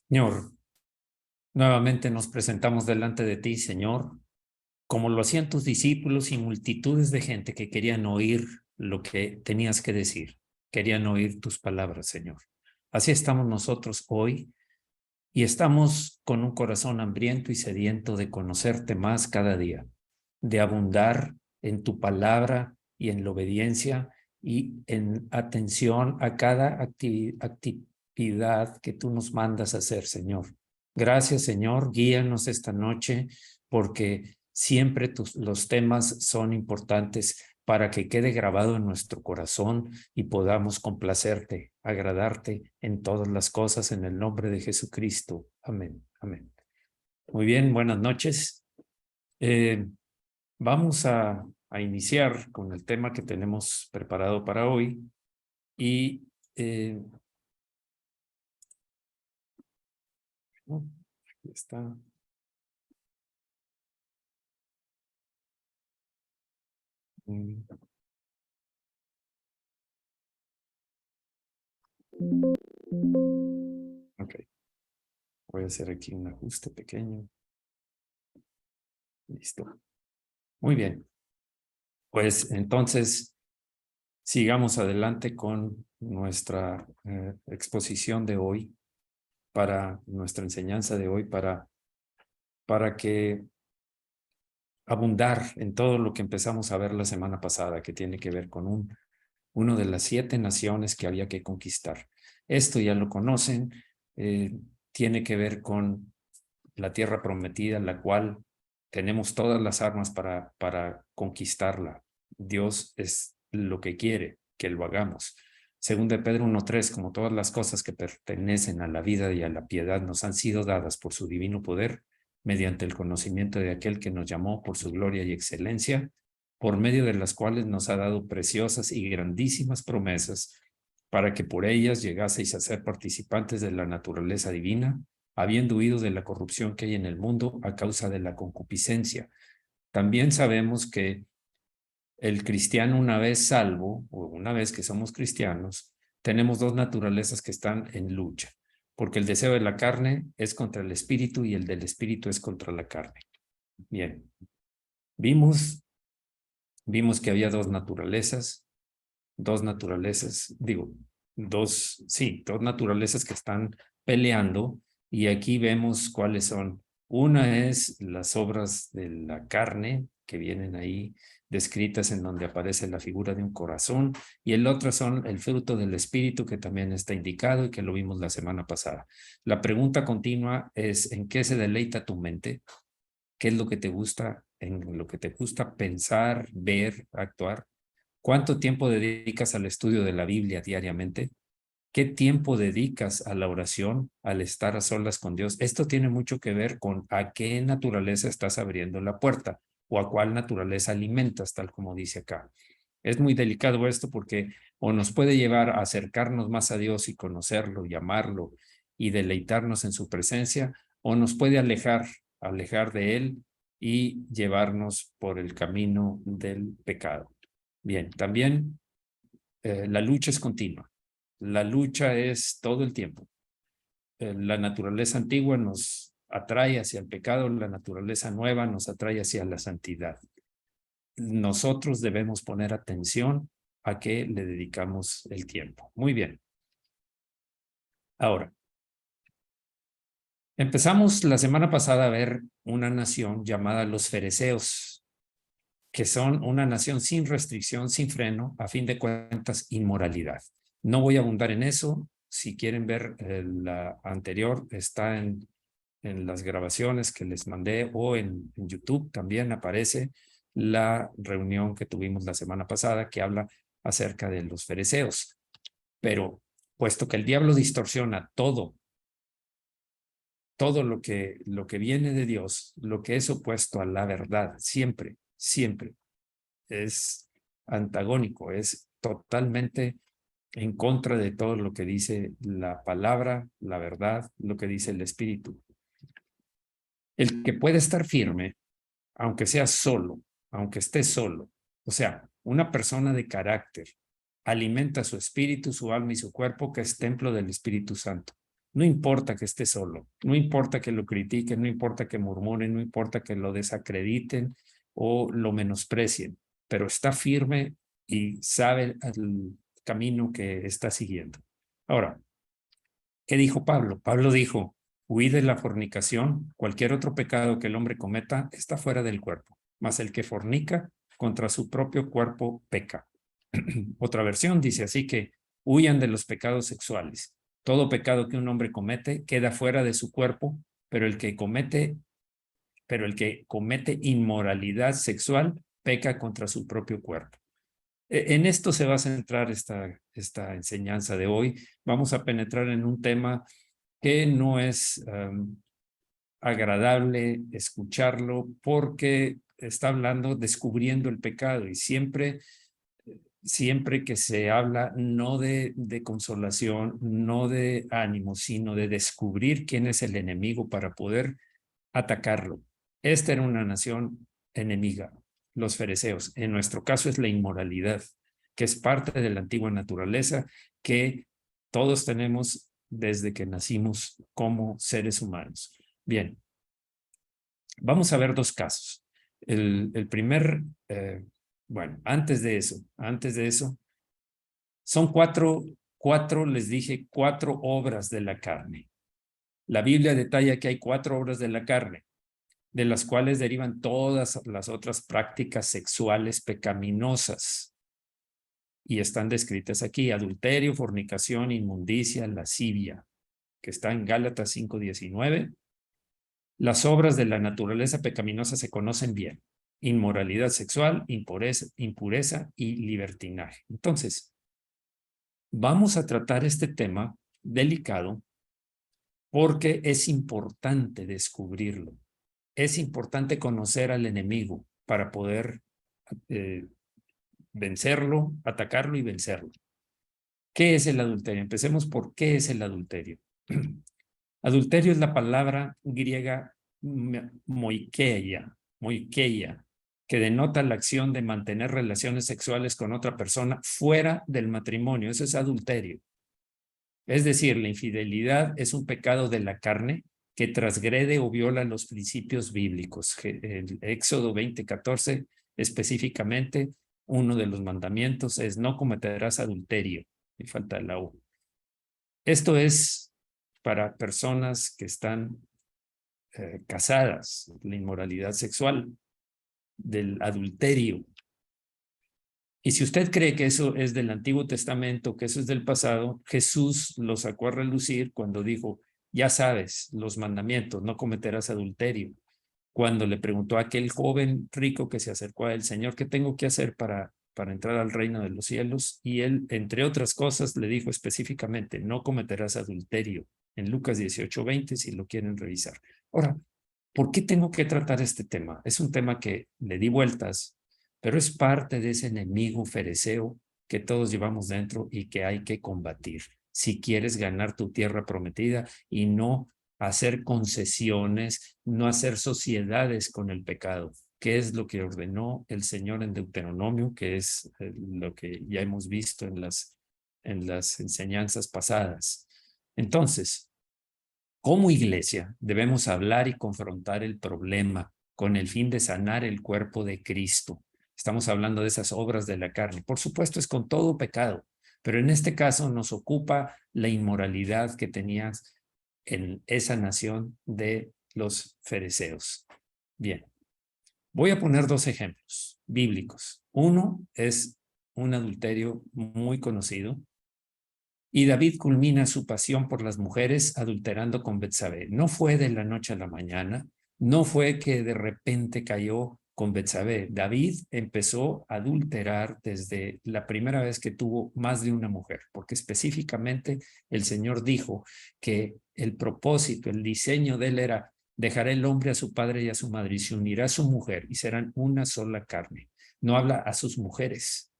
Señor, nuevamente nos presentamos delante de ti, Señor, como lo hacían tus discípulos y multitudes de gente que querían oír lo que tenías que decir, querían oír tus palabras, Señor. Así estamos nosotros hoy y estamos con un corazón hambriento y sediento de conocerte más cada día, de abundar en tu palabra y en la obediencia y en atención a cada actividad que tú nos mandas a hacer, Señor. Gracias, Señor. Guíanos esta noche porque siempre los temas son importantes para que quede grabado en nuestro corazón y podamos complacerte, agradarte en todas las cosas en el nombre de Jesucristo. Amén. Amén. Muy bien, buenas noches. Vamos a iniciar con el tema que tenemos preparado para hoy y aquí está. Ok, voy a hacer aquí un ajuste pequeño. Listo. Muy bien. Pues entonces sigamos adelante con nuestra exposición de hoy, para nuestra enseñanza de hoy, para que abundar en todo lo que empezamos a ver la semana pasada, que tiene que ver con uno de las 7 naciones que había que conquistar. Esto ya lo conocen, tiene que ver con la tierra prometida, la cual tenemos todas las armas para conquistarla. Dios es lo que quiere que lo hagamos. Según de Pedro 1:3, como todas las cosas que pertenecen a la vida y a la piedad nos han sido dadas por su divino poder, mediante el conocimiento de aquel que nos llamó por su gloria y excelencia, por medio de las cuales nos ha dado preciosas y grandísimas promesas, para que por ellas llegaseis a ser participantes de la naturaleza divina, habiendo huido de la corrupción que hay en el mundo a causa de la concupiscencia. También sabemos que el cristiano, una vez salvo, o una vez que somos cristianos, tenemos 2 naturalezas que están en lucha, porque el deseo de la carne es contra el espíritu y el del espíritu es contra la carne. Bien, vimos que había dos naturalezas, dos naturalezas que están peleando, y aquí vemos cuáles son. Una es las obras de la carne, que vienen ahí descritas, en donde aparece la figura de un corazón, y el otro son el fruto del espíritu, que también está indicado y que lo vimos la semana pasada. La pregunta continua es: ¿en qué se deleita tu mente? ¿Qué es lo que te gusta, en lo que te gusta pensar, ver, actuar? ¿Cuánto tiempo dedicas al estudio de la Biblia diariamente? ¿Qué tiempo dedicas a la oración, al estar a solas con Dios? Esto tiene mucho que ver con a qué naturaleza estás abriendo la puerta o a cuál naturaleza alimentas, tal como dice acá. Es muy delicado esto, porque o nos puede llevar a acercarnos más a Dios y conocerlo y amarlo y deleitarnos en su presencia, o nos puede alejar de Él y llevarnos por el camino del pecado. Bien, también la lucha es continua. La lucha es todo el tiempo. La naturaleza antigua nos atrae hacia el pecado, la naturaleza nueva nos atrae hacia la santidad. Nosotros debemos poner atención a qué le dedicamos el tiempo. Muy bien. Ahora, empezamos la semana pasada a ver una nación llamada los fereceos, que son una nación sin restricción, sin freno, a fin de cuentas, inmoralidad. No voy a abundar en eso. Si quieren ver la anterior, está en las grabaciones que les mandé, o en YouTube también aparece la reunión que tuvimos la semana pasada, que habla acerca de los fereceos. Pero puesto que el diablo distorsiona todo lo que viene de Dios, lo que es opuesto a la verdad, siempre, siempre es antagónico, es totalmente en contra de todo lo que dice la palabra, la verdad, lo que dice el Espíritu. El que puede estar firme, aunque sea solo, aunque esté solo, o sea, una persona de carácter, alimenta su espíritu, su alma y su cuerpo, que es templo del Espíritu Santo. No importa que esté solo, no importa que lo critiquen, no importa que murmuren, no importa que lo desacrediten o lo menosprecien, pero está firme y sabe el camino que está siguiendo. Ahora, ¿qué dijo Pablo? Pablo dijo, huid de la fornicación, cualquier otro pecado que el hombre cometa está fuera del cuerpo, mas el que fornica contra su propio cuerpo peca. Otra versión dice así que huyan de los pecados sexuales. Todo pecado que un hombre comete queda fuera de su cuerpo, pero el que comete inmoralidad sexual peca contra su propio cuerpo. En esto se va a centrar esta enseñanza de hoy. Vamos a penetrar en un tema que no es agradable escucharlo porque está hablando, descubriendo el pecado y siempre que se habla no de consolación, no de ánimo, sino de descubrir quién es el enemigo para poder atacarlo. Esta era una nación enemiga, los fereceos. En nuestro caso es la inmoralidad, que es parte de la antigua naturaleza que todos tenemos desde que nacimos como seres humanos. Bien, vamos a ver dos casos. El primer, bueno, antes de eso, son les dije, 4 obras de la carne. La Biblia detalla que hay 4 obras de la carne, de las cuales derivan todas las otras prácticas sexuales pecaminosas. Y están descritas aquí: adulterio, fornicación, inmundicia, lascivia, que está en Gálatas 5:19. Las obras de la naturaleza pecaminosa se conocen bien: inmoralidad sexual, impureza y libertinaje. Entonces, vamos a tratar este tema delicado porque es importante descubrirlo. Es importante conocer al enemigo para poder vencerlo, atacarlo y vencerlo. ¿Qué es el adulterio? Empecemos por qué es el adulterio. Adulterio es la palabra griega moikeia, que denota la acción de mantener relaciones sexuales con otra persona fuera del matrimonio. Eso es adulterio. Es decir, la infidelidad es un pecado de la carne que transgrede o viola los principios bíblicos. El Éxodo 20:14 específicamente, uno de los mandamientos es no cometerás adulterio. Me falta la U. Esto es para personas que están casadas, la inmoralidad sexual, del adulterio. Y si usted cree que eso es del Antiguo Testamento, que eso es del pasado, Jesús lo sacó a relucir cuando dijo, ya sabes, los mandamientos, no cometerás adulterio. Cuando le preguntó a aquel joven rico que se acercó a él, Señor, ¿qué tengo que hacer para entrar al reino de los cielos? Y él, entre otras cosas, le dijo específicamente, no cometerás adulterio. En Lucas 18:20, si lo quieren revisar. Ahora, ¿por qué tengo que tratar este tema? Es un tema que le di vueltas, pero es parte de ese enemigo fereceo que todos llevamos dentro y que hay que combatir si quieres ganar tu tierra prometida y no hacer concesiones, no hacer sociedades con el pecado, que es lo que ordenó el Señor en Deuteronomio, que es lo que ya hemos visto en las enseñanzas pasadas. Entonces, como iglesia, debemos hablar y confrontar el problema con el fin de sanar el cuerpo de Cristo. Estamos hablando de esas obras de la carne. Por supuesto, es con todo pecado, pero en este caso nos ocupa la inmoralidad que tenías en esa nación de los fereceos. Bien, voy a poner 2 ejemplos bíblicos. Uno es un adulterio muy conocido, y David culmina su pasión por las mujeres adulterando con Betsabé. No fue de la noche a la mañana, no fue que de repente cayó con Betsabé. David empezó a adulterar desde la primera vez que tuvo más de una mujer, porque específicamente el Señor dijo que el propósito, el diseño de él era: dejará el hombre a su padre y a su madre y se unirá a su mujer y serán una sola carne. No habla a sus mujeres.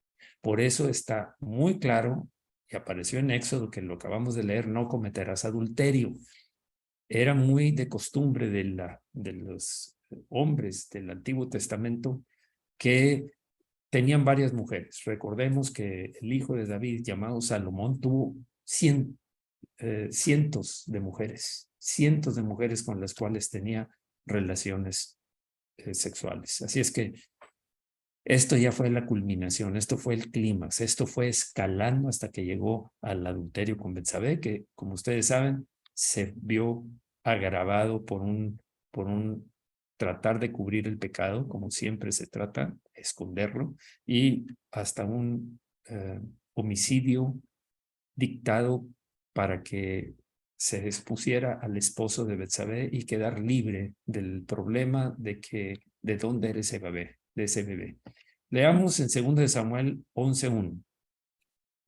Por eso está muy claro, y apareció en Éxodo, que lo acabamos de leer, no cometerás adulterio. Era muy de costumbre de los hombres del Antiguo Testamento que tenían varias mujeres. Recordemos que el hijo de David, llamado Salomón, tuvo 100 cientos de mujeres con las cuales tenía relaciones sexuales. Así es que esto ya fue la culminación, esto fue el clímax, esto fue escalando hasta que llegó al adulterio con Betsabé, que como ustedes saben, se vio agravado por un tratar de cubrir el pecado, como siempre se trata, esconderlo, y hasta un homicidio dictado para que se expusiera al esposo de Betsabé y quedar libre del problema de dónde era ese bebé. Leamos en 2 de Samuel 11:1.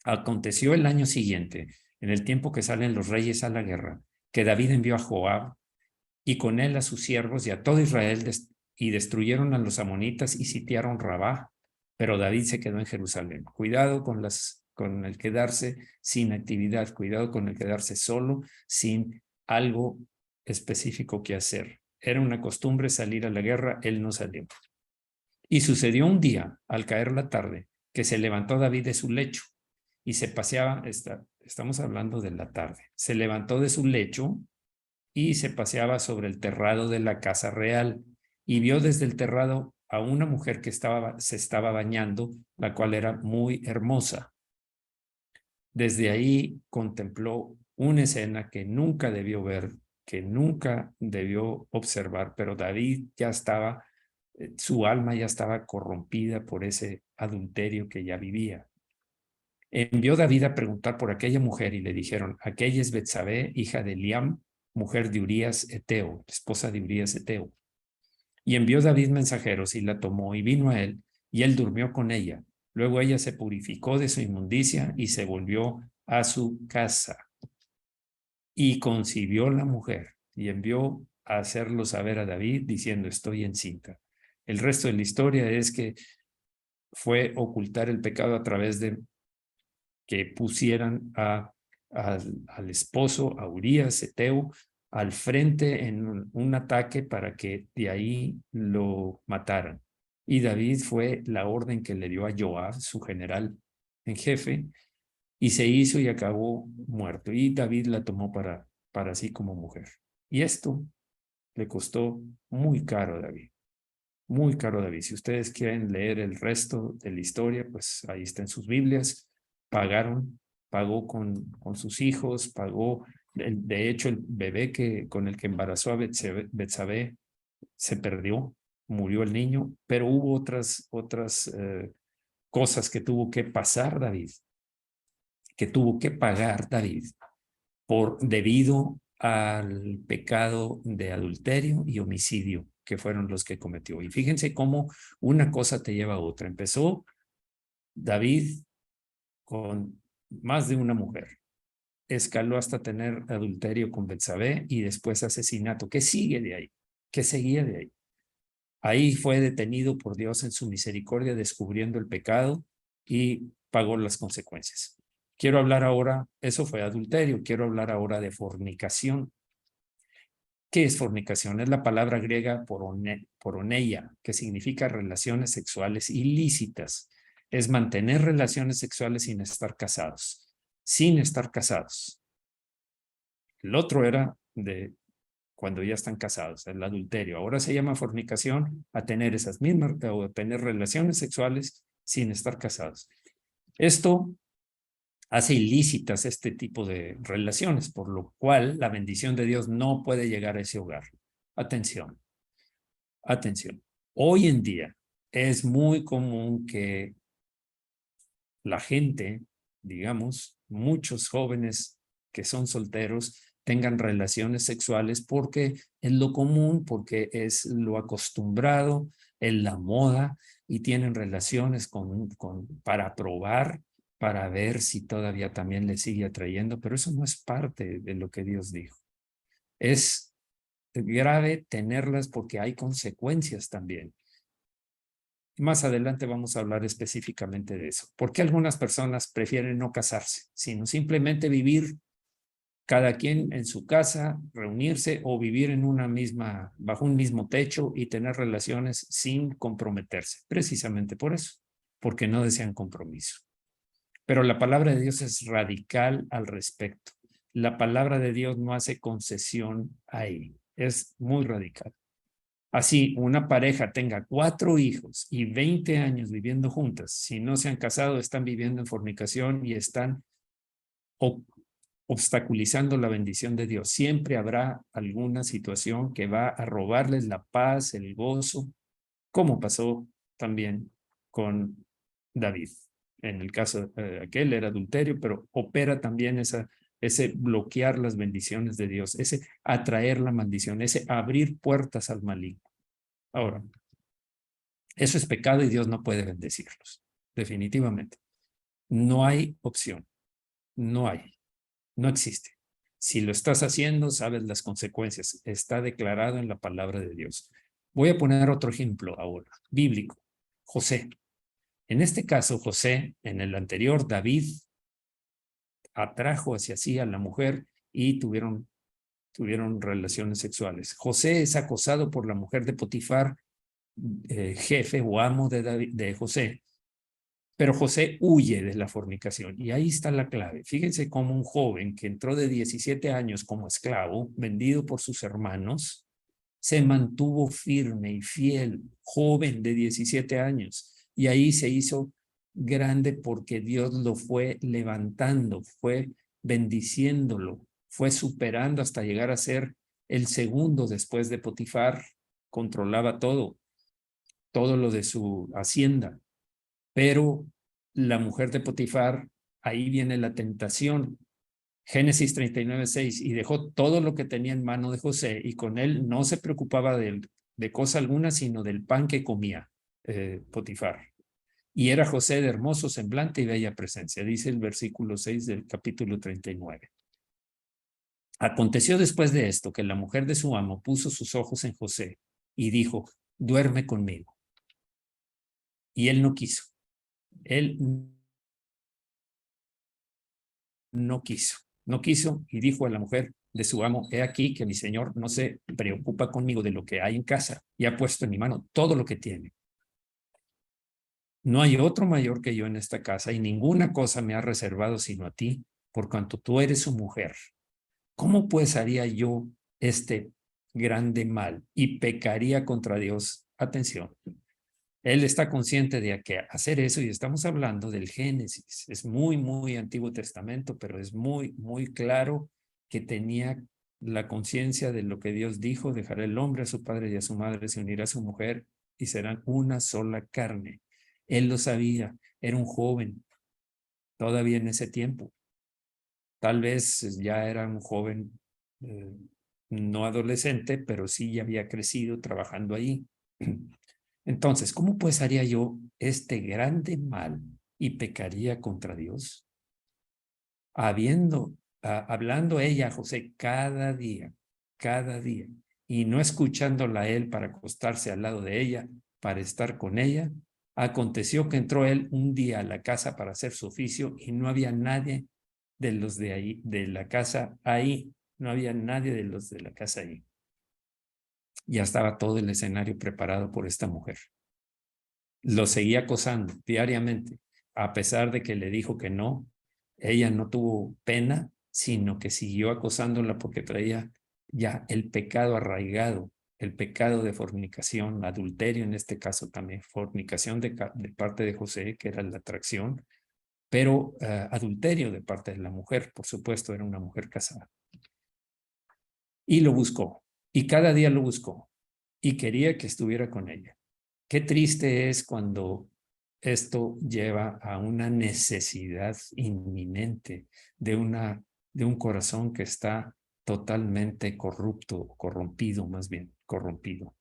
Aconteció el año siguiente, en el tiempo que salen los reyes a la guerra, que David envió a Joab y con él a sus siervos y a todo Israel y destruyeron a los amonitas y sitiaron Rabá, pero David se quedó en Jerusalén. Cuidado con el quedarse sin actividad, cuidado con el quedarse solo, sin algo específico que hacer. Era una costumbre salir a la guerra, él no salió. Y sucedió un día, al caer la tarde, que se levantó David de su lecho y se paseaba, estamos hablando de la tarde, se levantó de su lecho y se paseaba sobre el terrado de la casa real y vio desde el terrado a una mujer que se estaba bañando, la cual era muy hermosa. Desde ahí contempló una escena que nunca debió ver, que nunca debió observar, pero David ya estaba, su alma ya estaba corrompida por ese adulterio que ya vivía. Envió David a preguntar por aquella mujer y le dijeron, aquella es Betsabé, hija de Eliam, mujer de Urías Eteo, esposa de Urías Eteo. Y envió David mensajeros y la tomó y vino a él, y él durmió con ella. Luego ella se purificó de su inmundicia y se volvió a su casa. Y concibió la mujer y envió a hacerlo saber a David diciendo, estoy encinta. El resto de la historia es que fue ocultar el pecado a través de que pusieran al esposo, a Urías Eteo, al frente en un ataque para que de ahí lo mataran. Y David fue la orden que le dio a Joab, su general en jefe, y se hizo y acabó muerto. Y David la tomó para sí como mujer. Y esto le costó muy caro a David. Muy caro a David. Si ustedes quieren leer el resto de la historia, pues ahí está en sus Biblias. Pagó con sus hijos, pagó, de hecho, el bebé con el que embarazó a Betsabé se perdió, murió el niño, pero hubo otras cosas que tuvo que pasar David, que tuvo que pagar David debido al pecado de adulterio y homicidio que fueron los que cometió. Y fíjense cómo una cosa te lleva a otra. Empezó David con más de una mujer, escaló hasta tener adulterio con Betsabé y después asesinato. ¿Qué sigue de ahí? ¿Qué seguía de ahí? Ahí fue detenido por Dios en su misericordia, descubriendo el pecado y pagó las consecuencias. Quiero hablar ahora, eso fue adulterio, quiero hablar ahora de fornicación. ¿Qué es fornicación? Es la palabra griega poroneia, que significa relaciones sexuales ilícitas. Es mantener relaciones sexuales sin estar casados. Sin estar casados. El otro era de cuando ya están casados, el adulterio. Ahora se llama fornicación a tener esas mismas, o a tener relaciones sexuales sin estar casados. Esto hace ilícitas este tipo de relaciones, por lo cual la bendición de Dios no puede llegar a ese hogar. Atención, atención. Hoy en día es muy común que la gente, digamos, muchos jóvenes que son solteros, tengan relaciones sexuales porque es lo común, porque es lo acostumbrado, es la moda, y tienen relaciones para probar, para ver si todavía también les sigue atrayendo, pero eso no es parte de lo que Dios dijo. Es grave tenerlas porque hay consecuencias también. Más adelante vamos a hablar específicamente de eso. ¿Por qué algunas personas prefieren no casarse, sino simplemente vivir cada quien en su casa, reunirse o vivir bajo un mismo techo y tener relaciones sin comprometerse? Precisamente por eso, porque no desean compromiso. Pero la palabra de Dios es radical al respecto. la palabra de Dios no hace concesión ahí. Es muy radical. Así, una pareja tenga 4 hijos y 20 años viviendo juntas, si no se han casado, están viviendo en fornicación y están obstaculizando la bendición de Dios. Siempre habrá alguna situación que va a robarles la paz, el gozo, como pasó también con David. En el caso aquel era adulterio, pero opera también ese bloquear las bendiciones de Dios, ese atraer la maldición, ese abrir puertas al maligno. Ahora, eso es pecado y Dios no puede bendecirlos, definitivamente. No hay opción, no hay, no existe. Si lo estás haciendo, sabes las consecuencias. Está declarado en la palabra de Dios. Voy a poner otro ejemplo ahora, bíblico. José. En este caso, José, en el anterior, David atrajo hacia sí a la mujer y tuvieron relaciones sexuales. José es acosado por la mujer de Potifar, jefe o amo de José, pero José huye de la fornicación y ahí está la clave. Fíjense cómo un joven que entró de 17 años como esclavo, vendido por sus hermanos, se mantuvo firme y fiel, joven de 17 años, y ahí se hizo grande porque Dios lo fue levantando, fue bendiciéndolo, fue superando hasta llegar a ser el segundo después de Potifar. Controlaba todo lo de su hacienda, pero la mujer de Potifar, ahí viene la tentación. Génesis 39:6, y dejó todo lo que tenía en mano de José, y con él no se preocupaba de cosa alguna, sino del pan que comía Potifar. Y era José de hermoso semblante y bella presencia, dice el versículo 6 del capítulo 39. Aconteció después de esto que la mujer de su amo puso sus ojos en José y dijo, duerme conmigo. Y él no quiso. Él no quiso y dijo a la mujer de su amo, he aquí que mi señor no se preocupa conmigo de lo que hay en casa y ha puesto en mi mano todo lo que tiene. No hay otro mayor que yo en esta casa y ninguna cosa me ha reservado sino a ti, por cuanto tú eres su mujer. ¿Cómo pues haría yo este grande mal y pecaría contra Dios? Atención. Él está consciente de que hacer eso, y estamos hablando del Génesis, es muy, muy Antiguo Testamento, pero es muy, muy claro que tenía la conciencia de lo que Dios dijo, dejará el hombre a su padre y a su madre, se unirá a su mujer y serán una sola carne. Él lo sabía, era un joven, todavía en ese tiempo. Tal vez ya era un joven, no adolescente, pero sí ya había crecido trabajando ahí. Entonces, ¿cómo pues haría yo este grande mal y pecaría contra Dios? Hablando ella a José cada día, y no escuchándola a él para acostarse al lado de ella, para estar con ella, aconteció que entró él un día a la casa para hacer su oficio y no había nadie de los de ahí, de la casa ahí, no había nadie de los de la casa ahí. Ya estaba todo el escenario preparado por esta mujer. Lo seguía acosando diariamente, a pesar de que le dijo que no. Ella no tuvo pena, sino que siguió acosándola porque traía ya el pecado arraigado, el pecado de fornicación, adulterio en este caso también, fornicación de parte de José, que era la atracción, pero adulterio de parte de la mujer, por supuesto, era una mujer casada. Y lo buscó, y cada día lo buscó, y quería que estuviera con ella. Qué triste es cuando esto lleva a una necesidad inminente de un corazón que está totalmente corrompido, más bien, corrompido.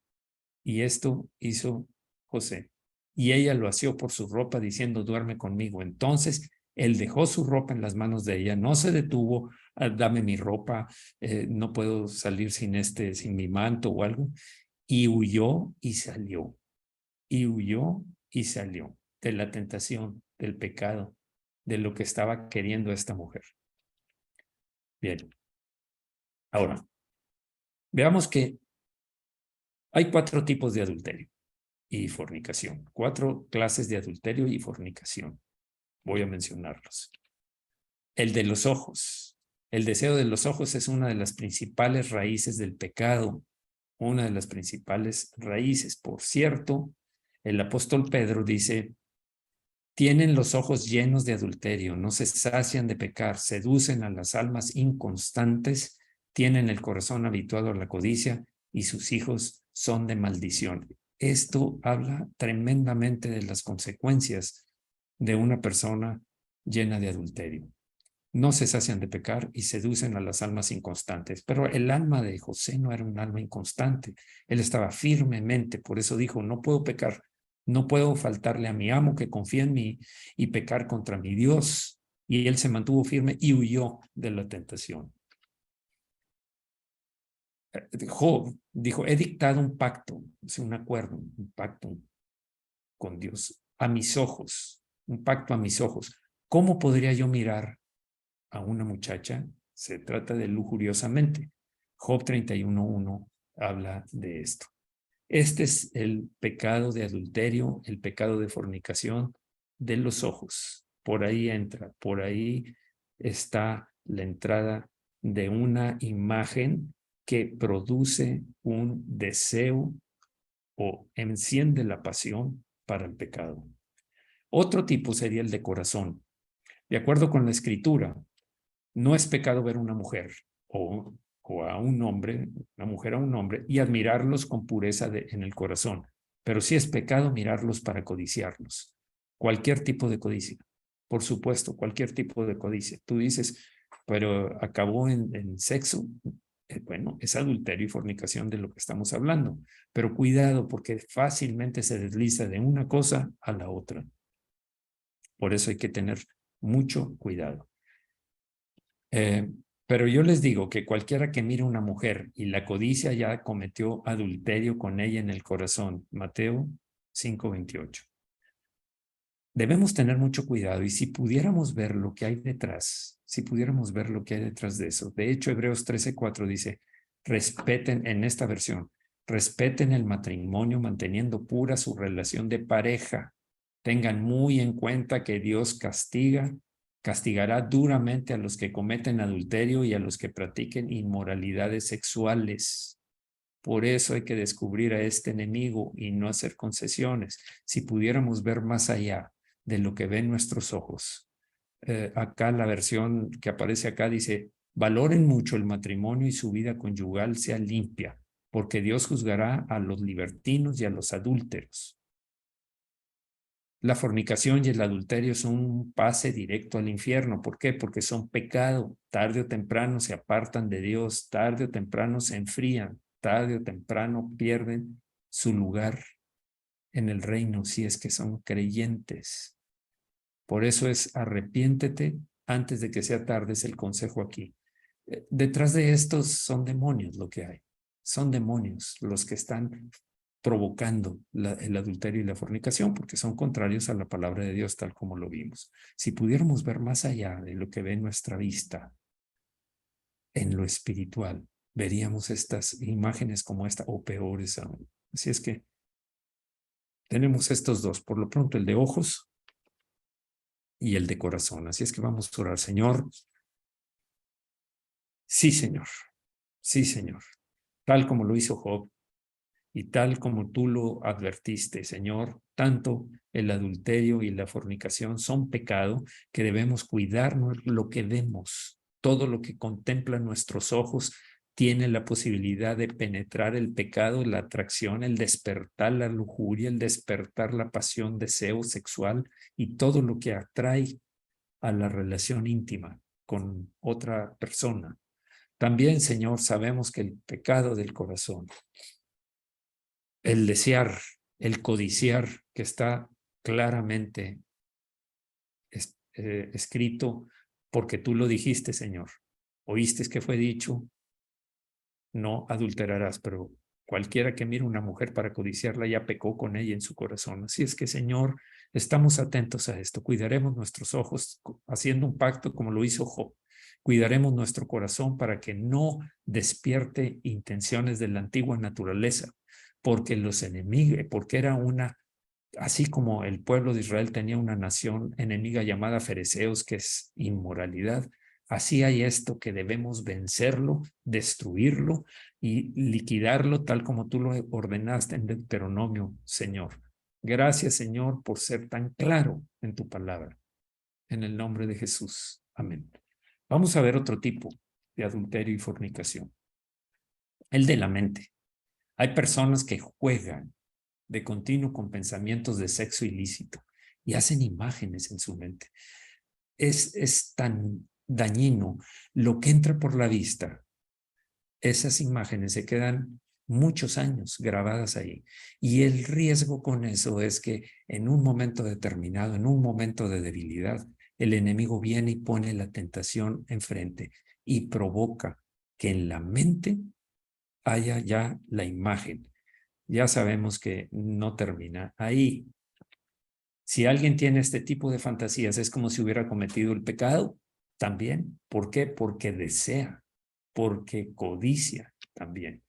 Y esto hizo José. Y ella lo asió por su ropa diciendo, duerme conmigo. Entonces él dejó su ropa en las manos de ella, no se detuvo, dame mi ropa, no puedo salir sin mi manto o algo. Y huyó y salió. Y huyó y salió de la tentación, del pecado, de lo que estaba queriendo esta mujer. Bien. Ahora, veamos que hay 4 tipos de adulterio y fornicación. 4 clases de adulterio y fornicación. Voy a mencionarlos. El de los ojos. El deseo de los ojos es una de las principales raíces del pecado, una de las principales raíces. Por cierto, el apóstol Pedro dice, tienen los ojos llenos de adulterio, no se sacian de pecar, seducen a las almas inconstantes, tienen el corazón habituado a la codicia y sus hijos son de maldición. Esto habla tremendamente de las consecuencias de una persona llena de adulterio. No se sacian de pecar y seducen a las almas inconstantes. Pero el alma de José no era un alma inconstante. Él estaba firmemente, por eso dijo, no puedo pecar, no puedo faltarle a mi amo que confía en mí y pecar contra mi Dios. Y él se mantuvo firme y huyó de la tentación. Job dijo, he dictado un pacto, un acuerdo, un pacto con Dios a mis ojos, un pacto a mis ojos. ¿Cómo podría yo mirar a una muchacha? Se trata de lujuriosamente. Job 31:1 habla de esto. Este es el pecado de adulterio, el pecado de fornicación de los ojos. Por ahí entra, por ahí está la entrada de una imagen que produce un deseo o enciende la pasión para el pecado. Otro tipo sería el de corazón. De acuerdo con la Escritura, no es pecado ver a una mujer o a un hombre, una mujer a un hombre, y admirarlos con pureza en el corazón. Pero sí es pecado mirarlos para codiciarlos. Cualquier tipo de codicia. Por supuesto, cualquier tipo de codicia. Tú dices, pero acabó en sexo. Bueno, es adulterio y fornicación de lo que estamos hablando. Pero cuidado, porque fácilmente se desliza de una cosa a la otra. Por eso hay que tener mucho cuidado. Pero yo les digo que cualquiera que mire a una mujer y la codicia ya cometió adulterio con ella en el corazón. Mateo 5:28. Debemos tener mucho cuidado y si pudiéramos ver lo que hay detrás, si pudiéramos ver lo que hay detrás de eso. De hecho, Hebreos 13:4 dice, respeten en esta versión, respeten el matrimonio manteniendo pura su relación de pareja. Tengan muy en cuenta que Dios castigará duramente a los que cometen adulterio y a los que practiquen inmoralidades sexuales. Por eso hay que descubrir a este enemigo y no hacer concesiones. Si pudiéramos ver más allá de lo que ven nuestros ojos. Acá la versión que aparece acá dice, valoren mucho el matrimonio y su vida conyugal sea limpia, porque Dios juzgará a los libertinos y a los adúlteros. La fornicación y el adulterio son un pase directo al infierno. ¿Por qué? Porque son pecado. Tarde o temprano se apartan de Dios, tarde o temprano se enfrían, tarde o temprano pierden su lugar en el reino si es que son creyentes. Por eso es arrepiéntete antes de que sea tarde, es el consejo aquí. Detrás de estos son demonios lo que hay. Son demonios los que están provocando el adulterio y la fornicación, porque son contrarios a la palabra de Dios, tal como lo vimos. Si pudiéramos ver más allá de lo que ve nuestra vista, en lo espiritual, veríamos estas imágenes como esta, o peores aún. Así es que tenemos estos dos, por lo pronto el de ojos y el de corazón. Así es que vamos a orar, Señor. Sí, Señor. Sí, Señor. Tal como lo hizo Job, y tal como tú lo advertiste, Señor, tanto el adulterio y la fornicación son pecado que debemos cuidarnos lo que vemos. Todo lo que contemplan nuestros ojos tiene la posibilidad de penetrar el pecado, la atracción, el despertar la lujuria, el despertar la pasión, deseo sexual y todo lo que atrae a la relación íntima con otra persona. También, Señor, sabemos que el pecado del corazón, el desear, el codiciar, que está claramente escrito porque tú lo dijiste, Señor. Oíste que fue dicho, no adulterarás, pero cualquiera que mire una mujer para codiciarla ya pecó con ella en su corazón. Así es que, Señor, estamos atentos a esto. Cuidaremos nuestros ojos haciendo un pacto como lo hizo Job. Cuidaremos nuestro corazón para que no despierte intenciones de la antigua naturaleza, porque los enemigos, porque era así como el pueblo de Israel tenía una nación enemiga llamada fereceos, que es inmoralidad, Así hay esto que debemos vencerlo, destruirlo y liquidarlo tal como tú lo ordenaste en Deuteronomio, Señor. Gracias, Señor, por ser tan claro en tu palabra. En el nombre de Jesús. Amén. Vamos a ver otro tipo de adulterio y fornicación. El de la mente. Hay personas que juegan de continuo con pensamientos de sexo ilícito y hacen imágenes en su mente. Es tan dañino lo que entra por la vista. Esas imágenes se quedan muchos años grabadas ahí. Y el riesgo con eso es que en un momento determinado, en un momento de debilidad, el enemigo viene y pone la tentación enfrente y provoca que en la mente haya ya la imagen. Ya sabemos que no termina ahí. Si alguien tiene este tipo de fantasías, es como si hubiera cometido el pecado también. ¿Por qué? Porque desea, porque codicia también.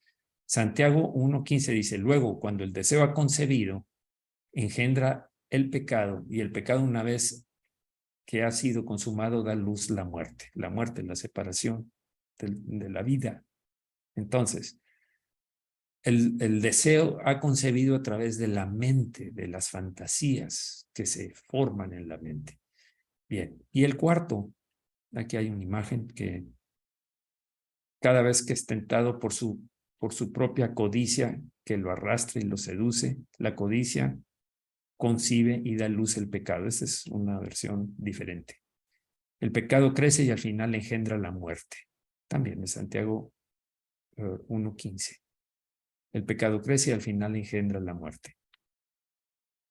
Santiago 1:15 dice, luego, cuando el deseo ha concebido, engendra el pecado, y el pecado, una vez que ha sido consumado, da luz la muerte. La muerte, la separación de la vida. Entonces, el deseo ha concebido a través de la mente, de las fantasías que se forman en la mente. Bien, y el cuarto, aquí hay una imagen que cada vez que es tentado por su propia codicia, que lo arrastra y lo seduce, la codicia concibe y da luz el pecado. Esa es una versión diferente. El pecado crece y al final engendra la muerte. También de Santiago 1:15. El pecado crece y al final engendra la muerte.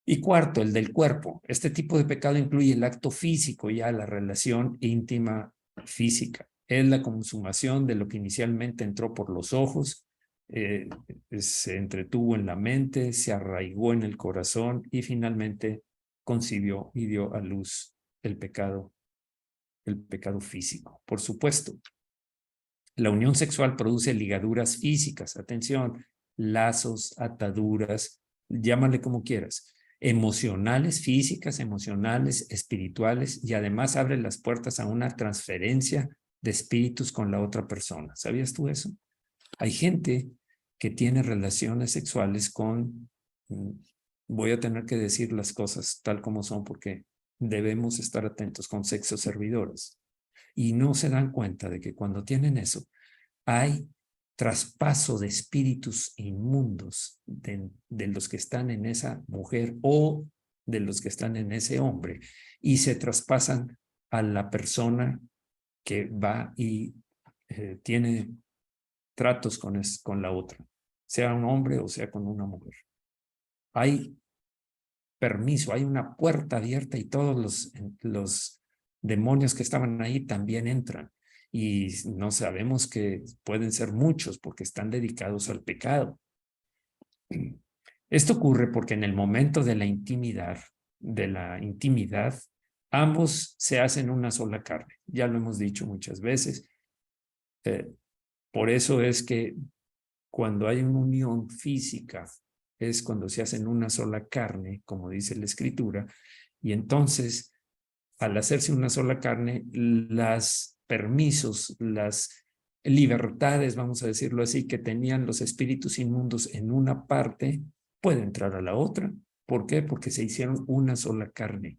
Y cuarto, el del cuerpo. Este tipo de pecado incluye el acto físico, ya la relación íntima física. Es la consumación de lo que inicialmente entró por los ojos, se entretuvo en la mente, se arraigó en el corazón y finalmente concibió y dio a luz el pecado físico. Por supuesto, la unión sexual produce ligaduras físicas, atención, lazos, ataduras, llámale como quieras, emocionales, físicas, emocionales, espirituales, y además abre las puertas a una transferencia de espíritus con la otra persona. ¿Sabías tú eso? Hay gente que tiene relaciones sexuales con, voy a tener que decir las cosas tal como son porque debemos estar atentos, con sexos servidores. Y no se dan cuenta de que cuando tienen eso, hay traspaso de espíritus inmundos de los que están en esa mujer o de los que están en ese hombre y se traspasan a la persona que va y tiene tratos con la otra, sea un hombre o sea con una mujer. Hay permiso, hay una puerta abierta y todos los demonios que estaban ahí también entran. Y no sabemos que pueden ser muchos porque están dedicados al pecado. Esto ocurre porque en el momento de la intimidad, ambos se hacen una sola carne. Ya lo hemos dicho muchas veces. Por eso es que cuando hay una unión física, es cuando se hacen una sola carne, como dice la Escritura, y entonces, al hacerse una sola carne, los permisos, las libertades, vamos a decirlo así, que tenían los espíritus inmundos en una parte, puede entrar a la otra. ¿Por qué? Porque se hicieron una sola carne.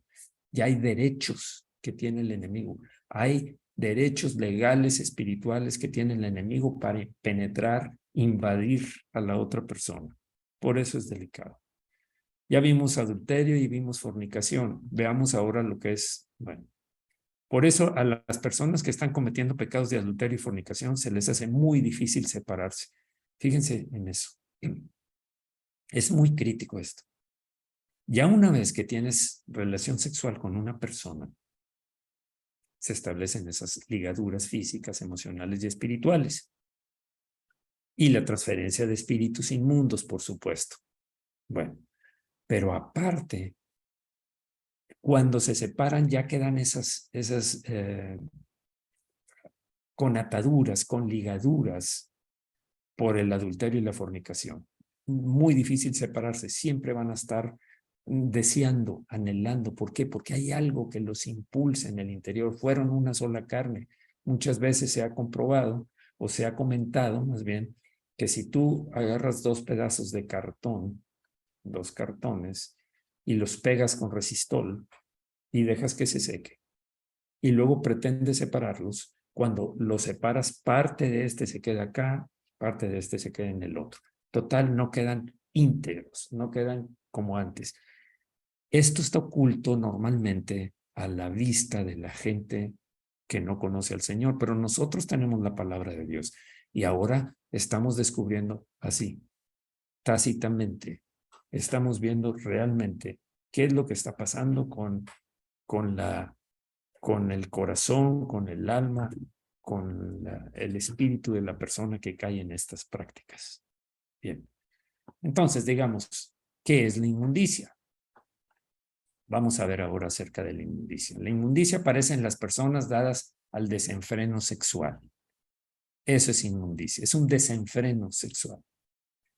Ya hay derechos que tiene el enemigo. Hay derechos legales, espirituales que tiene el enemigo para penetrar, invadir a la otra persona. Por eso es delicado. Ya vimos adulterio y vimos fornicación. Veamos ahora lo que es, bueno, por eso a las personas que están cometiendo pecados de adulterio y fornicación se les hace muy difícil separarse. Fíjense en eso. Es muy crítico esto. Ya una vez que tienes relación sexual con una persona, se establecen esas ligaduras físicas, emocionales y espirituales. Y la transferencia de espíritus inmundos, por supuesto. Bueno, pero aparte, cuando se separan ya quedan esas con ataduras, con ligaduras por el adulterio y la fornicación. Muy difícil separarse, siempre van a estar deseando, anhelando. ¿Por qué? Porque hay algo que los impulsa en el interior. Fueron una sola carne. Muchas veces se ha comprobado o se ha comentado más bien que si tú agarras dos pedazos de cartón, dos cartones, y los pegas con resistol y dejas que se seque, y luego pretendes separarlos, cuando los separas, parte de este se queda acá, parte de este se queda en el otro. Total, no quedan íntegros, no quedan como antes. Esto está oculto normalmente a la vista de la gente que no conoce al Señor, pero nosotros tenemos la palabra de Dios y ahora estamos descubriendo así, tácitamente, estamos viendo realmente qué es lo que está pasando con el corazón, con el alma, con el espíritu de la persona que cae en estas prácticas. Bien, entonces digamos, ¿qué es la inmundicia? Vamos a ver ahora acerca de la inmundicia. La inmundicia aparece en las personas dadas al desenfreno sexual. Eso es inmundicia, es un desenfreno sexual.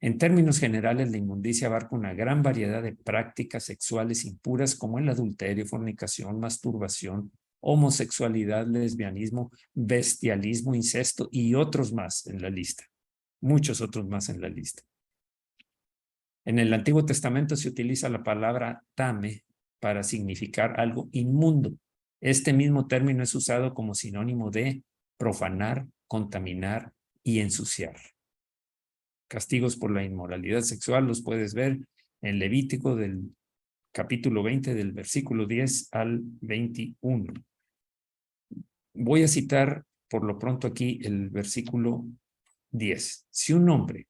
En términos generales, la inmundicia abarca una gran variedad de prácticas sexuales impuras como el adulterio, fornicación, masturbación, homosexualidad, lesbianismo, bestialismo, incesto y otros más en la lista. Muchos otros más en la lista. En el Antiguo Testamento se utiliza la palabra tame para significar algo inmundo. Este mismo término es usado como sinónimo de profanar, contaminar y ensuciar. Castigos por la inmoralidad sexual los puedes ver en Levítico del capítulo 20 del versículo 10 al 21. Voy a citar por lo pronto aquí el versículo 10. Si un hombre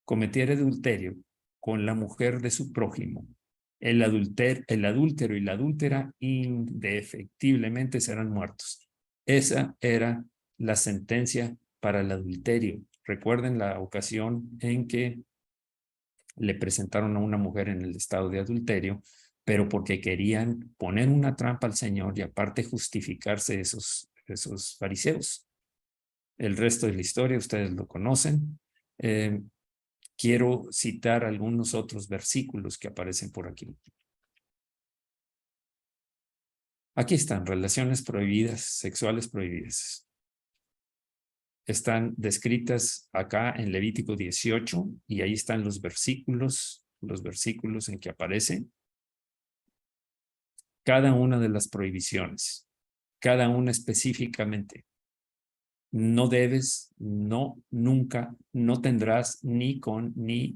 cometiera adulterio con la mujer de su prójimo, el adúltero y la adúltera indefectiblemente serán muertos. Esa era la sentencia para el adulterio. Recuerden la ocasión en que le presentaron a una mujer en el estado de adulterio, pero porque querían poner una trampa al Señor y aparte justificarse esos fariseos. El resto de la historia ustedes lo conocen. Quiero citar algunos otros versículos que aparecen por aquí. Aquí están, relaciones prohibidas, sexuales prohibidas. Están descritas acá en Levítico 18 y ahí están los versículos en que aparecen cada una de las prohibiciones, cada una específicamente. No debes, no, nunca, no tendrás, ni con, ni,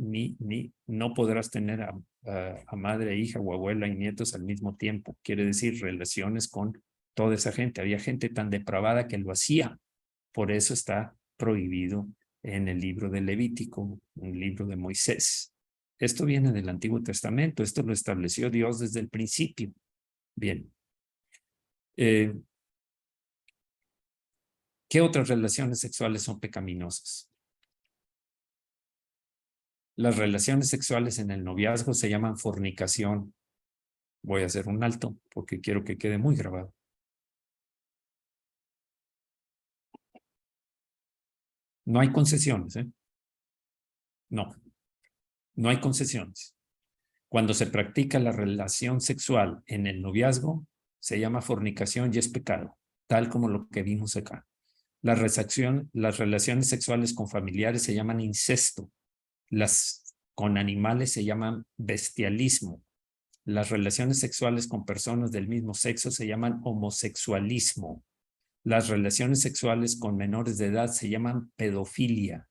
no podrás tener a madre, hija o abuela y nietos al mismo tiempo. Quiere decir relaciones con toda esa gente. Había gente tan depravada que lo hacía. Por eso está prohibido en el libro de Levítico, un libro de Moisés. Esto viene del Antiguo Testamento. Esto lo estableció Dios desde el principio. Bien. ¿Qué otras relaciones sexuales son pecaminosas? Las relaciones sexuales en el noviazgo se llaman fornicación. Voy a hacer un alto porque quiero que quede muy grabado. No hay concesiones, ¿eh? No hay concesiones. Cuando se practica la relación sexual en el noviazgo, se llama fornicación y es pecado, tal como lo que vimos acá. Las relaciones sexuales con familiares se llaman incesto. Las con animales se llaman bestialismo. Las relaciones sexuales con personas del mismo sexo se llaman homosexualismo. Las relaciones sexuales con menores de edad se llaman pedofilia.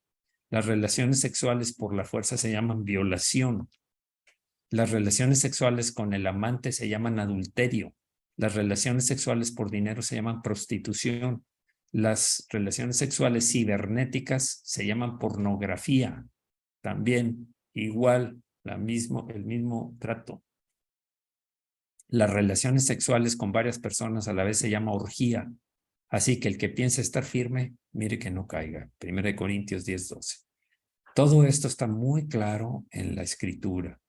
Las relaciones sexuales por la fuerza se llaman violación. Las relaciones sexuales con el amante se llaman adulterio. Las relaciones sexuales por dinero se llaman prostitución. Las relaciones sexuales cibernéticas se llaman pornografía. También igual, el mismo trato. Las relaciones sexuales con varias personas a la vez se llama orgía. Así que el que piensa estar firme, mire que no caiga. 1 Corintios 10:12. Todo esto está muy claro en la Escritura.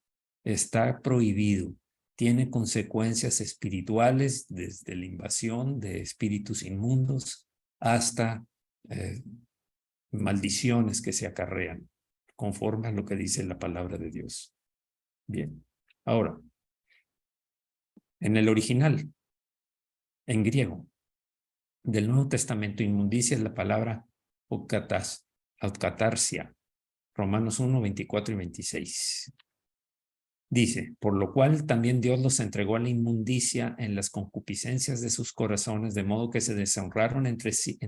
Está prohibido. Tiene consecuencias espirituales desde la invasión de espíritus inmundos hasta maldiciones que se acarrean conforme a lo que dice la palabra de Dios. Bien. Ahora, en el original, en griego, del Nuevo Testamento, inmundicia es la palabra aucatarsia. Romanos 1, 24 y 26. Dice, por lo cual también Dios los entregó a la inmundicia en las concupiscencias de sus corazones, de modo que se deshonraron entre sí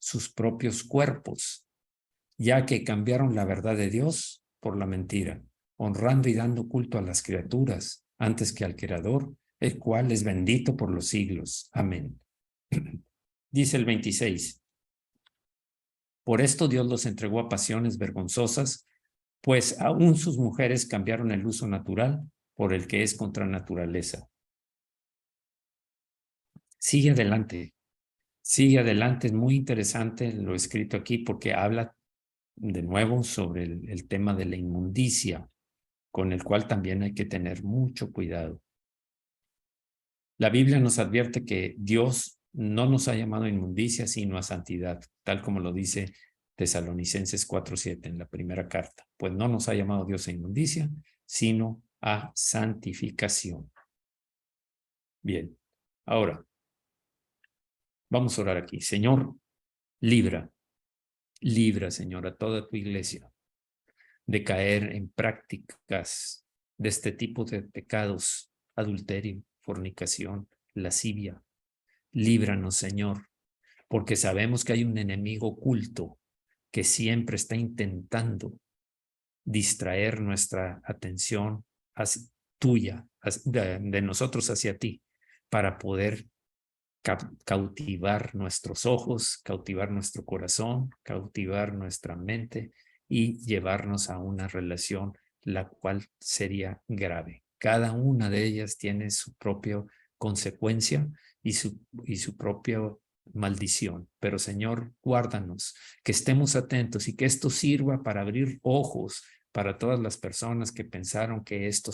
sus propios cuerpos, ya que cambiaron la verdad de Dios por la mentira, honrando y dando culto a las criaturas antes que al Creador, el cual es bendito por los siglos. Amén. Dice el 26. Por esto Dios los entregó a pasiones vergonzosas, pues aún sus mujeres cambiaron el uso natural por el que es contra naturaleza. Sigue adelante, es muy interesante lo escrito aquí porque habla de nuevo sobre el tema de la inmundicia, con el cual también hay que tener mucho cuidado. La Biblia nos advierte que Dios no nos ha llamado a inmundicia, sino a santidad, tal como lo dice Tesalonicenses 4:7 en la primera carta. Pues no nos ha llamado Dios a inmundicia, sino a santificación. Bien, ahora vamos a orar aquí. Señor, libra, Señor, a toda tu iglesia de caer en prácticas de este tipo de pecados: adulterio, fornicación, lascivia. Líbranos, Señor, porque sabemos que hay un enemigo oculto que siempre está intentando distraer nuestra atención tuya, de nosotros hacia ti, para poder cautivar nuestros ojos, cautivar nuestro corazón, cautivar nuestra mente y llevarnos a una relación la cual sería grave. Cada una de ellas tiene su propia consecuencia y su propia maldición. Pero Señor, guárdanos, que estemos atentos y que esto sirva para abrir ojos para todas las personas que pensaron que esto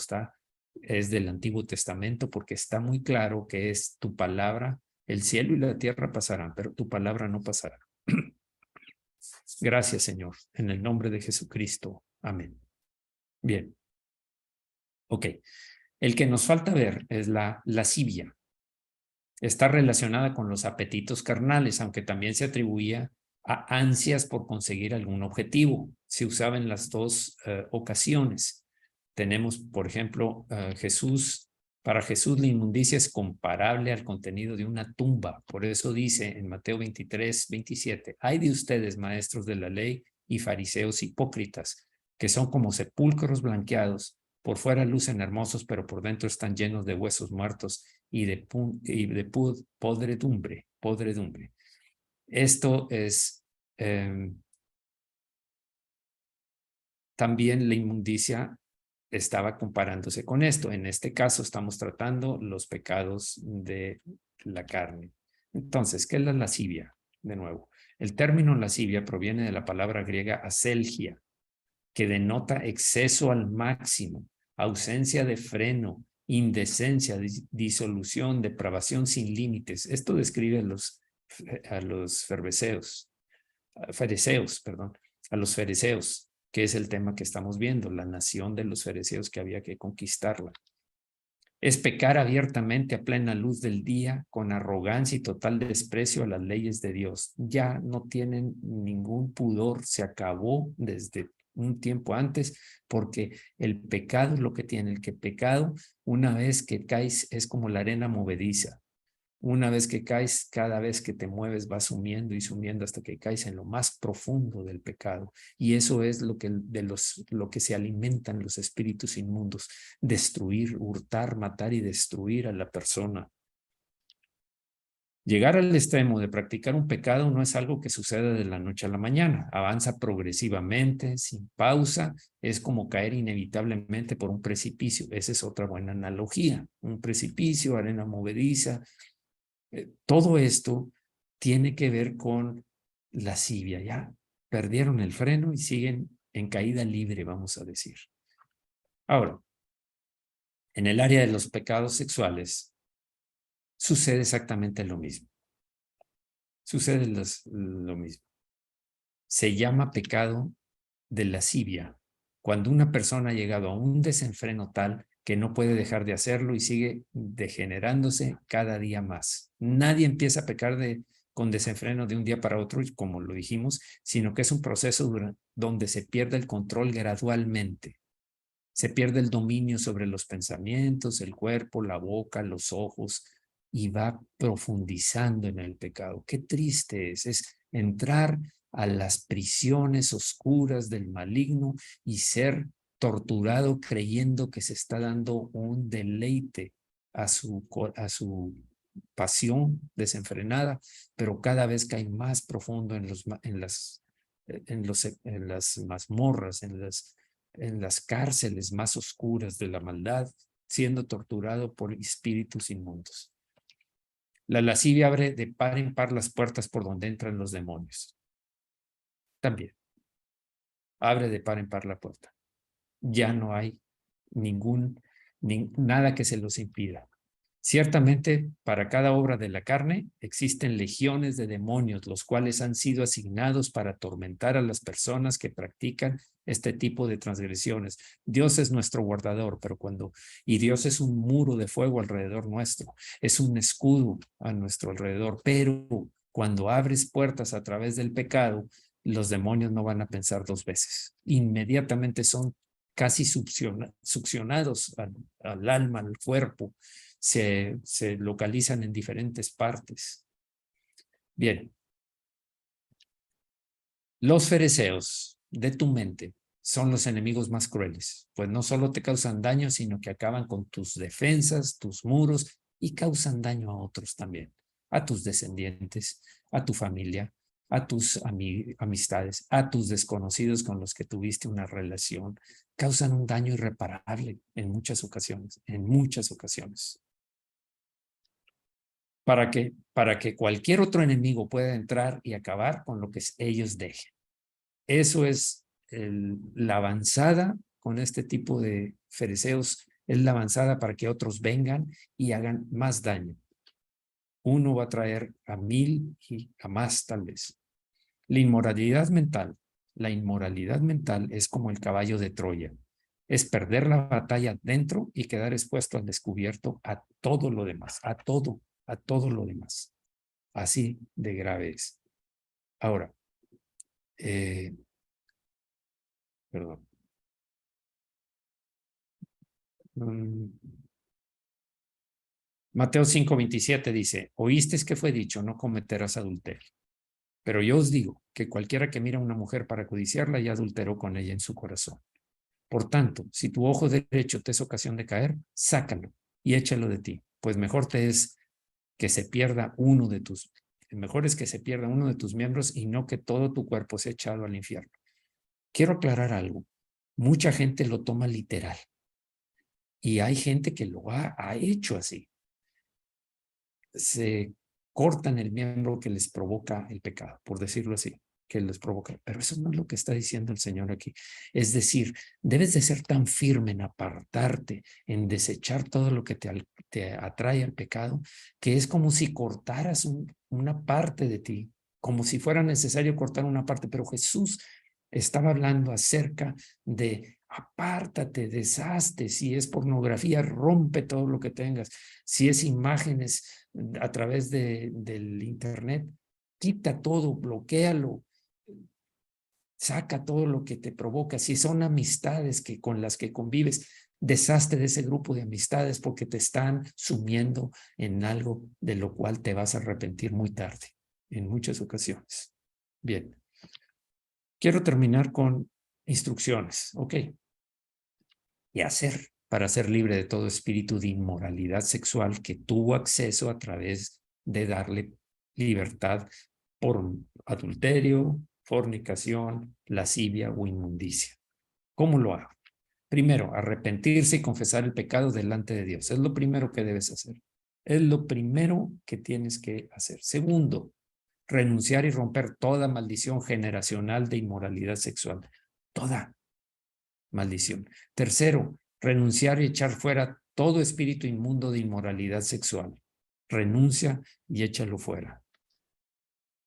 es del Antiguo Testamento, porque está muy claro que es tu palabra. El cielo y la tierra pasarán, pero tu palabra no pasará. Gracias, Señor, en el nombre de Jesucristo. Amén. Bien. Ok. El que nos falta ver es la lascivia. Está relacionada con los apetitos carnales, aunque también se atribuía a ansias por conseguir algún objetivo. Se usaba en las dos ocasiones. Tenemos, por ejemplo, para Jesús la inmundicia es comparable al contenido de una tumba. Por eso dice en Mateo 23, 27, ay de ustedes, maestros de la ley y fariseos hipócritas, que son como sepulcros blanqueados, por fuera lucen hermosos, pero por dentro están llenos de huesos muertos y de podredumbre. Esto es también la inmundicia estaba comparándose con esto. En este caso estamos tratando los pecados de la carne. Entonces, ¿qué es la lascivia? De nuevo, el término lascivia proviene de la palabra griega aselgia, que denota exceso al máximo, ausencia de freno, indecencia, disolución, depravación sin límites. Esto describe a los fariseos, que es el tema que estamos viendo, la nación de los fariseos que había que conquistarla. Es pecar abiertamente a plena luz del día, con arrogancia y total desprecio a las leyes de Dios. Ya no tienen ningún pudor, se acabó desde un tiempo antes, porque el pecado es lo que tiene. El pecado, una vez que caes, es como la arena movediza. Una vez que caes, cada vez que te mueves vas sumiendo y sumiendo hasta que caes en lo más profundo del pecado. Y eso es lo que se alimentan los espíritus inmundos: destruir, hurtar, matar y destruir a la persona. Llegar al extremo de practicar un pecado no es algo que sucede de la noche a la mañana. Avanza progresivamente, sin pausa. Es como caer inevitablemente por un precipicio. Esa es otra buena analogía. Un precipicio, arena movediza. Todo esto tiene que ver con lascivia. Ya perdieron el freno y siguen en caída libre, vamos a decir. Ahora, en el área de los pecados sexuales, sucede exactamente lo mismo. Sucede lo mismo. Se llama pecado de lascivia cuando una persona ha llegado a un desenfreno tal que no puede dejar de hacerlo y sigue degenerándose cada día más. Nadie empieza a pecar con desenfreno de un día para otro, como lo dijimos, sino que es un proceso donde se pierde el control gradualmente. Se pierde el dominio sobre los pensamientos, el cuerpo, la boca, los ojos, y va profundizando en el pecado. Qué triste es entrar a las prisiones oscuras del maligno y ser torturado creyendo que se está dando un deleite a su pasión desenfrenada, pero cada vez cae más profundo en las mazmorras, en las cárceles más oscuras de la maldad, siendo torturado por espíritus inmundos. La lascivia abre de par en par las puertas por donde entran los demonios. También abre de par en par la puerta. Ya no hay nada que se los impida. Ciertamente, para cada obra de la carne existen legiones de demonios, los cuales han sido asignados para atormentar a las personas que practican este tipo de transgresiones. Dios es nuestro guardador, y Dios es un muro de fuego alrededor nuestro, es un escudo a nuestro alrededor, pero cuando abres puertas a través del pecado, los demonios no van a pensar dos veces. Inmediatamente son casi succionados al alma, al cuerpo. Se localizan en diferentes partes. Bien. Los fereceos de tu mente son los enemigos más crueles, pues no solo te causan daño, sino que acaban con tus defensas, tus muros, y causan daño a otros también, a tus descendientes, a tu familia, a tus amistades, a tus desconocidos con los que tuviste una relación. Causan un daño irreparable en muchas ocasiones, para que cualquier otro enemigo pueda entrar y acabar con lo que ellos dejen. Eso es la avanzada con este tipo de fereceos, es la avanzada para que otros vengan y hagan más daño. Uno va a traer a 1000 y a más tal vez. La inmoralidad mental es como el caballo de Troya. Es perder la batalla dentro y quedar expuesto al descubierto a todo lo demás, a todo lo demás. Así de grave es. Ahora, perdón. Mateo 5:27 dice, oísteis que fue dicho, no cometerás adulterio. Pero yo os digo que cualquiera que mira a una mujer para codiciarla ya adulteró con ella en su corazón. Por tanto, si tu ojo derecho te es ocasión de caer, sácalo y échalo de ti, pues mejor es que se pierda uno de tus miembros y no que todo tu cuerpo sea echado al infierno. Quiero aclarar algo. Mucha gente lo toma literal y hay gente que lo ha hecho así. Se cortan el miembro que les provoca el pecado, por decirlo así, que les provoca. Pero eso no es lo que está diciendo el Señor aquí. Es decir, debes de ser tan firme en apartarte, en desechar todo lo que te atrae al pecado, que es como si cortaras una parte de ti, como si fuera necesario cortar una parte. Pero Jesús estaba hablando acerca de apártate, deshazte. Si es pornografía, rompe todo lo que tengas. Si es imágenes a través del internet, quita todo, bloquéalo, saca todo lo que te provoca. Si son amistades con las que convives, deshazte de ese grupo de amistades porque te están sumiendo en algo de lo cual te vas a arrepentir muy tarde, en muchas ocasiones. Bien. Quiero terminar con instrucciones, ¿ok? ¿Qué hacer para ser libre de todo espíritu de inmoralidad sexual que tuvo acceso a través de darle libertad por adulterio, fornicación, lascivia o inmundicia? ¿Cómo lo hago? Primero, arrepentirse y confesar el pecado delante de Dios. Es lo primero que debes hacer. Es lo primero que tienes que hacer. Segundo, renunciar y romper toda maldición generacional de inmoralidad sexual. Toda maldición. Tercero, renunciar y echar fuera todo espíritu inmundo de inmoralidad sexual. Renuncia y échalo fuera.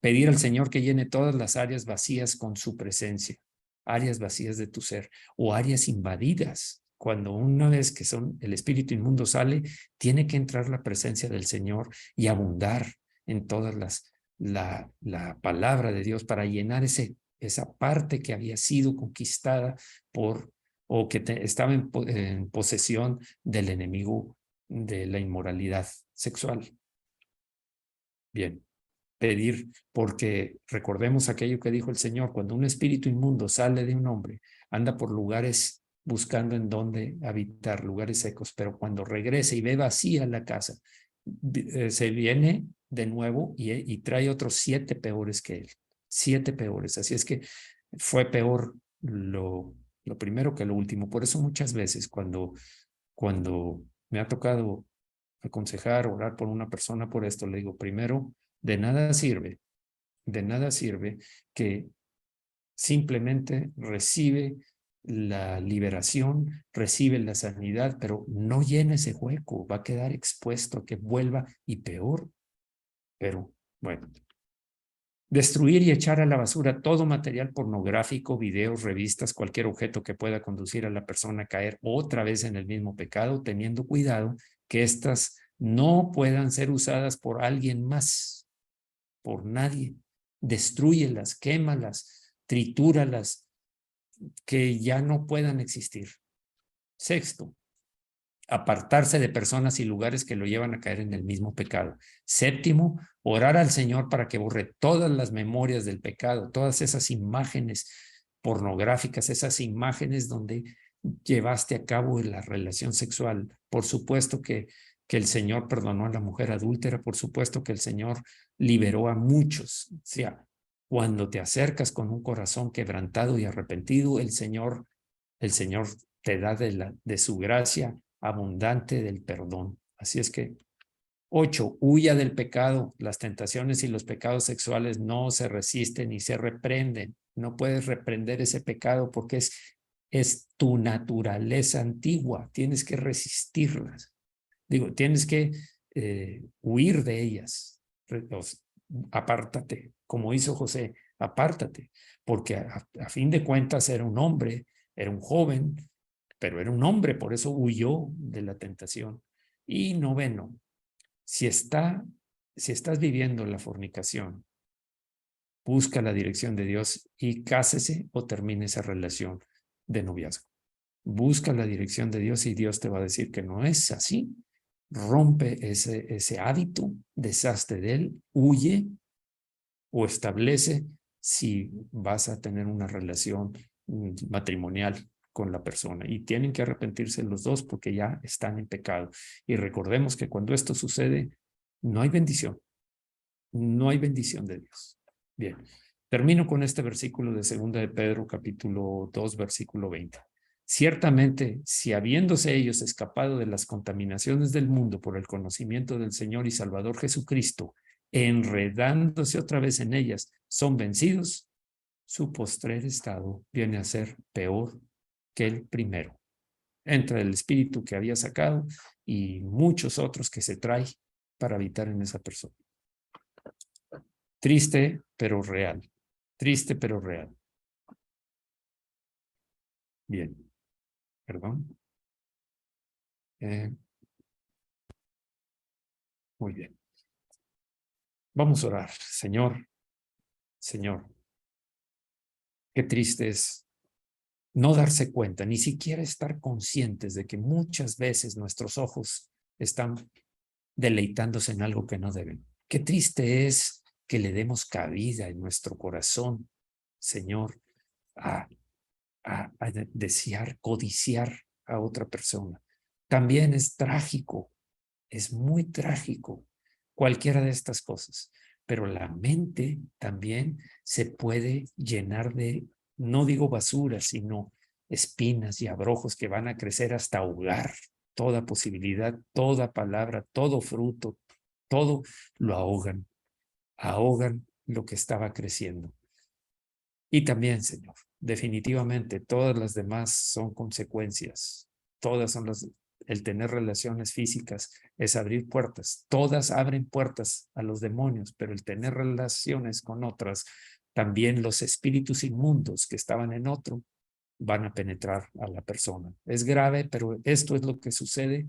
Pedir al Señor que llene todas las áreas vacías con su presencia, áreas vacías de tu ser o áreas invadidas cuando una vez que el espíritu inmundo sale, tiene que entrar la presencia del Señor y abundar en todas la palabra de Dios para llenar esa parte que había sido conquistada o que estaba en posesión del enemigo de la inmoralidad sexual. Bien, pedir, porque recordemos aquello que dijo el Señor: cuando un espíritu inmundo sale de un hombre, anda por lugares buscando en dónde habitar, lugares secos, pero cuando regrese y ve vacía la casa, se viene de nuevo y trae otros 7 peores que él, 7 peores. Así es que fue peor lo primero que lo último. Por eso muchas veces cuando me ha tocado aconsejar, orar por una persona por esto, le digo: primero, de nada sirve que simplemente recibe la liberación, recibe la sanidad, pero no llena ese hueco, va a quedar expuesto a que vuelva y peor. Pero bueno, destruir y echar a la basura todo material pornográfico, videos, revistas, cualquier objeto que pueda conducir a la persona a caer otra vez en el mismo pecado, teniendo cuidado que éstas no puedan ser usadas por alguien más, por nadie. Destrúyelas, quémalas, tritúralas, que ya no puedan existir. 6, apartarse de personas y lugares que lo llevan a caer en el mismo pecado. 7, orar al Señor para que borre todas las memorias del pecado, todas esas imágenes pornográficas, esas imágenes donde llevaste a cabo la relación sexual. Por supuesto que el Señor perdonó a la mujer adúltera, por supuesto que el Señor liberó a muchos. O sea, cuando te acercas con un corazón quebrantado y arrepentido, el Señor te da de su gracia abundante del perdón. Así es que 8, huya del pecado. Las tentaciones y los pecados sexuales no se resisten ni se reprenden. No puedes reprender ese pecado porque es tu naturaleza antigua. Tienes que resistirlas. Tienes que huir de ellas. Apártate, como hizo José, apártate, porque a fin de cuentas era un hombre, era un joven, pero era un hombre, por eso huyó de la tentación. Y 9, si estás viviendo la fornicación, busca la dirección de Dios y cásese o termine esa relación de noviazgo. Busca la dirección de Dios y Dios te va a decir que no es así. Rompe ese hábito, deshazte de él, huye o establece si vas a tener una relación matrimonial con la persona. Y tienen que arrepentirse los dos porque ya están en pecado. Y recordemos que cuando esto sucede, no hay bendición. No hay bendición de Dios. Bien, termino con este versículo de 2 de Pedro, capítulo 2, versículo 20. Ciertamente, si habiéndose ellos escapado de las contaminaciones del mundo por el conocimiento del Señor y Salvador Jesucristo, enredándose otra vez en ellas, son vencidos, su postrer estado viene a ser peor que el primero. Entra el espíritu que había sacado y muchos otros que se trae para habitar en esa persona. Triste, pero real. Triste, pero real. Bien. Perdón. Muy bien. Vamos a orar. Señor, qué triste es no darse cuenta, ni siquiera estar conscientes de que muchas veces nuestros ojos están deleitándose en algo que no deben. Qué triste es que le demos cabida en nuestro corazón, Señor, a desear, codiciar a otra persona. También es trágico, es muy trágico cualquiera de estas cosas, pero la mente también se puede llenar de, no digo basura, sino espinas y abrojos que van a crecer hasta ahogar toda posibilidad, toda palabra, todo fruto, todo lo ahogan lo que estaba creciendo. Y también, Señor, definitivamente todas las demás son consecuencias, todas son el tener relaciones físicas es abrir puertas, todas abren puertas a los demonios, pero el tener relaciones con otras, también los espíritus inmundos que estaban en otro, van a penetrar a la persona. Es grave, pero esto es lo que sucede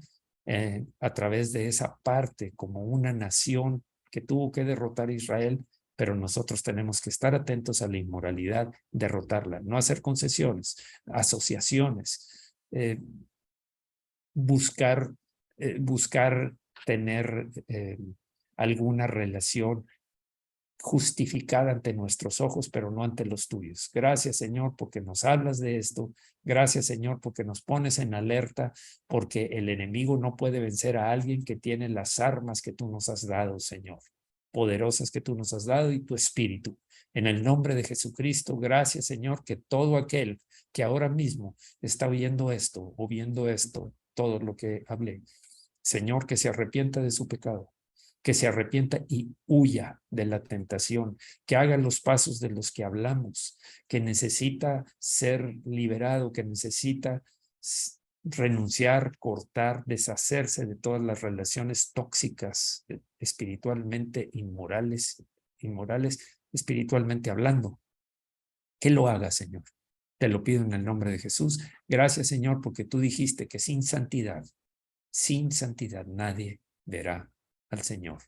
a través de esa parte como una nación que tuvo que derrotar a Israel, pero nosotros tenemos que estar atentos a la inmoralidad, derrotarla, no hacer concesiones, asociaciones, buscar tener alguna relación justificada ante nuestros ojos, pero no ante los tuyos. Gracias, Señor, porque nos hablas de esto. Gracias, Señor, porque nos pones en alerta, porque el enemigo no puede vencer a alguien que tiene las armas que tú nos has dado, Señor, poderosas que tú nos has dado y tu espíritu. En el nombre de Jesucristo, gracias, Señor, que todo aquel que ahora mismo está oyendo esto o viendo esto, todo lo que hablé, Señor, que se arrepienta de su pecado, que se arrepienta y huya de la tentación, que haga los pasos de los que hablamos, que necesita ser liberado, que necesita renunciar, cortar, deshacerse de todas las relaciones tóxicas, espiritualmente inmorales, espiritualmente hablando. Que lo haga, Señor. Te lo pido en el nombre de Jesús. Gracias, Señor, porque tú dijiste que sin santidad nadie verá al Señor.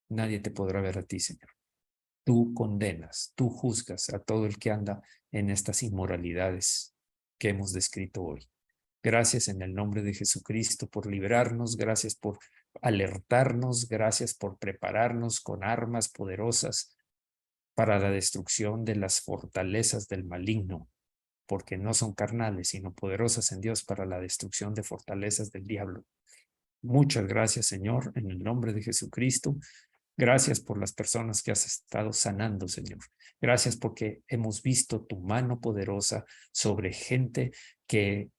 Nadie te podrá ver a ti, Señor. Tú condenas, tú juzgas a todo el que anda en estas inmoralidades que hemos descrito hoy. Gracias en el nombre de Jesucristo por librarnos, gracias por alertarnos, gracias por prepararnos con armas poderosas para la destrucción de las fortalezas del maligno, porque no son carnales, sino poderosas en Dios para la destrucción de fortalezas del diablo. Muchas gracias, Señor, en el nombre de Jesucristo. Gracias por las personas que has estado sanando, Señor. Gracias porque hemos visto tu mano poderosa sobre gente que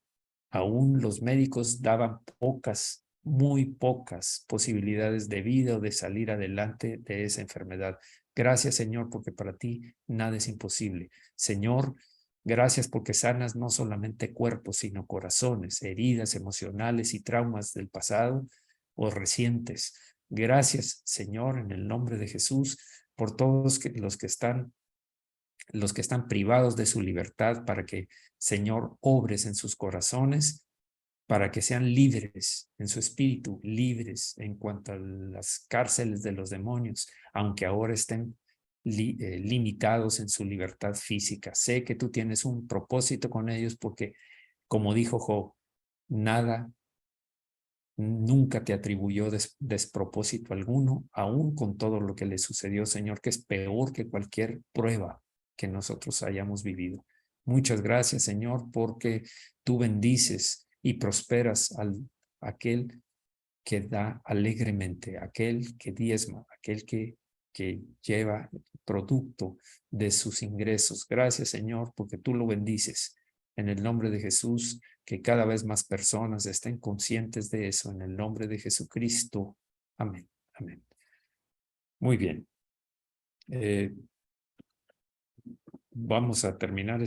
aún los médicos daban muy pocas posibilidades de vida o de salir adelante de esa enfermedad. Gracias, Señor, porque para ti nada es imposible. Señor, gracias porque sanas no solamente cuerpos, sino corazones, heridas emocionales y traumas del pasado o recientes. Gracias, Señor, en el nombre de Jesús, por todos los que están privados de su libertad, para que, Señor, obres en sus corazones, para que sean libres en su espíritu, libres en cuanto a las cárceles de los demonios, aunque ahora estén limitados en su libertad física. Sé que tú tienes un propósito con ellos porque, como dijo Job, nada nunca te atribuyó despropósito alguno, aún con todo lo que le sucedió, Señor, que es peor que cualquier prueba que nosotros hayamos vivido. Muchas gracias, Señor, porque tú bendices y prosperas aquel que da alegremente, aquel que diezma, aquel que lleva producto de sus ingresos. Gracias, Señor, porque tú lo bendices. En el nombre de Jesús, que cada vez más personas estén conscientes de eso. En el nombre de Jesucristo. Amén. Amén. Muy bien. Vamos a terminar.